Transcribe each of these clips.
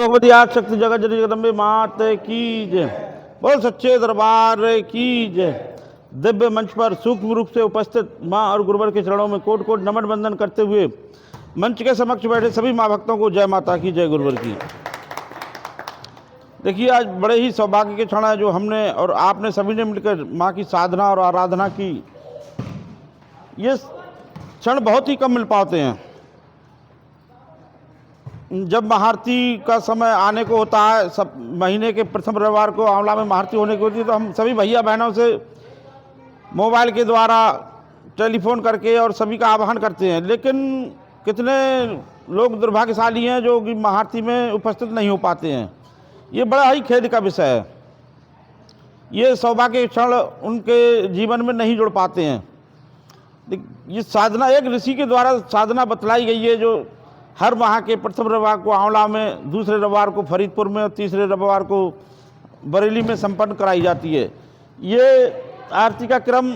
भगवती आदि शक्ति जगत जननी जगदम्बे मात की जय। बोल सच्चे दरबार की जय। दिव्य मंच पर सूक्ष्म रूप से उपस्थित मां और गुरुवर के चरणों में कोट कोट नमन वंदन करते हुए मंच के समक्ष बैठे सभी मां भक्तों को जय माता की, जय गुरुवर की। देखिए, आज बड़े ही सौभाग्य के क्षण है जो हमने और आपने सभी ने मिलकर मां की साधना और आराधना की। ये क्षण बहुत ही कम मिल पाते हैं। जब महाआरती का समय आने को होता है, सब महीने के प्रथम रविवार को आंवला में महाआरती होने की होती है, तो हम सभी भैया बहनों से मोबाइल के द्वारा टेलीफोन करके और सभी का आह्वान करते हैं। लेकिन कितने लोग दुर्भाग्यशाली हैं जो कि महाआरती में उपस्थित नहीं हो पाते हैं। ये बड़ा ही खेद का विषय है। ये सौभाग्य क्षण उनके जीवन में नहीं जुड़ पाते हैं। ये साधना एक ऋषि के द्वारा साधना बतलाई गई है जो हर माह के प्रथम रविवार को आंवला में, दूसरे रविवार को फरीदपुर में और तीसरे रविवार को बरेली में संपन्न कराई जाती है। ये आरती का क्रम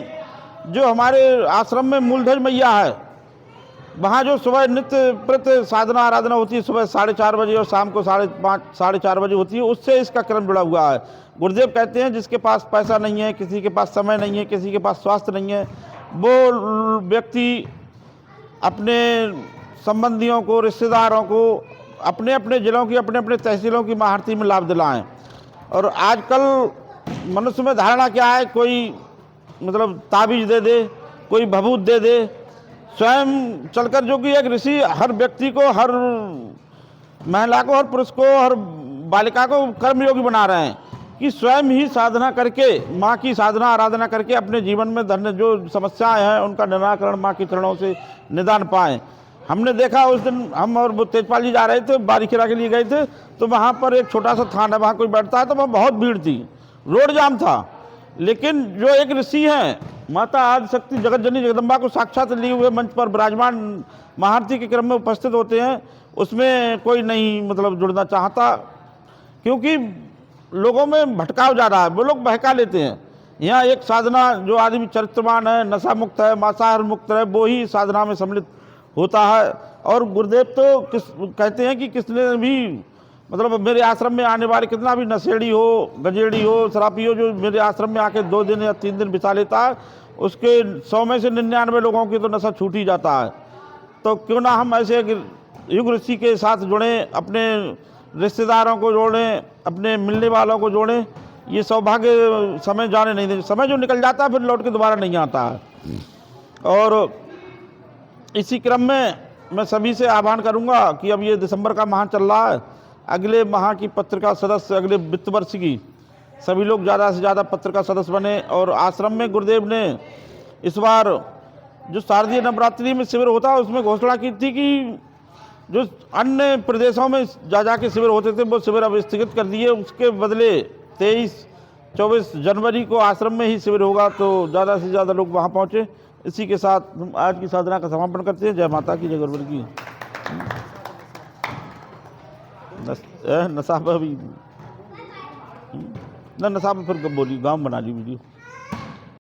जो हमारे आश्रम में मूलध्वज मैया है, वहाँ जो सुबह नित्य प्रति साधना आराधना होती है, सुबह 4:30 बजे और शाम को 5:30 साढ़े 4 बजे होती है, उससे इसका क्रम जुड़ा हुआ है। गुरुदेव कहते हैं जिसके पास पैसा नहीं है, किसी के पास समय नहीं है, किसी के पास स्वास्थ्य नहीं है, वो व्यक्ति अपने संबंधियों को, रिश्तेदारों को, अपने अपने जिलों की, अपने अपने तहसीलों की महाआरती में लाभ दिलाएं। और आजकल मनुष्य में धारणा क्या है, कोई मतलब ताबीज दे दे, कोई भभूत दे दे, स्वयं चलकर, जो कि एक ऋषि हर व्यक्ति को, हर महिला को, हर पुरुष को, हर बालिका को कर्मयोगी बना रहे हैं कि स्वयं ही साधना करके, माँ की साधना आराधना करके अपने जीवन में धन्य जो समस्याएं हैं उनका निराकरण माँ के चरणों से निदान पाएं। हमने देखा उस दिन हम और तेजपाल जी जा रहे थे, बारीखेड़ा के लिए गए थे, तो वहाँ पर एक छोटा सा थान है, वहाँ कोई बैठता है तो वहाँ बहुत भीड़ थी, रोड जाम था। लेकिन जो एक ऋषि हैं, माता आदि शक्ति जगत जननी जगदम्बा को साक्षात लिए हुए मंच पर विराजमान महाआरती के क्रम में उपस्थित होते हैं, उसमें कोई नहीं मतलब जुड़ना चाहता, क्योंकि लोगों में भटकाव ज़्यादा है, वो लोग बहका लेते हैं। यहाँ एक साधना जो आदमी चरित्रवान है, नशा मुक्त है, मांसाहार मुक्त है, वो ही साधना में सम्मिलित होता है। और गुरुदेव तो कहते हैं कि किसने भी मतलब मेरे आश्रम में आने वाले कितना भी नशेड़ी हो, गंजेड़ी हो, शराबी हो, जो मेरे आश्रम में आके 2 दिन या 3 दिन बिता लेता है, उसके 100 में से 99 लोगों की तो नशा छूट ही जाता है। तो क्यों ना हम ऐसे युग ऋषि के साथ जुड़ें, अपने रिश्तेदारों को जोड़ें, अपने मिलने वालों को जोड़ें। ये सौभाग्य समय जाने नहीं दें, समय जो निकल जाता है फिर लौट के दोबारा नहीं आता है। और इसी क्रम में मैं सभी से आह्वान करूंगा कि अब ये दिसंबर का माह चल रहा है, अगले माह की पत्रिका सदस्य, अगले वित्त वर्ष की सभी लोग ज़्यादा से ज़्यादा पत्रिका सदस्य बने। और आश्रम में गुरुदेव ने इस बार जो शारदीय नवरात्रि में शिविर होता है उसमें घोषणा की थी कि जो अन्य प्रदेशों में जा के शिविर होते थे वो शिविर अब स्थगित कर दिए, उसके बदले 23-24 जनवरी को आश्रम में ही शिविर होगा, तो ज़्यादा से ज़्यादा लोग वहाँ पहुँचे। इसी के साथ हम आज की साधना का समापन करते हैं। जय माता की, जय गुरुवर की। नसाब अभी न नसाब फिर कब बोली, गाँव बना ली वीडियो।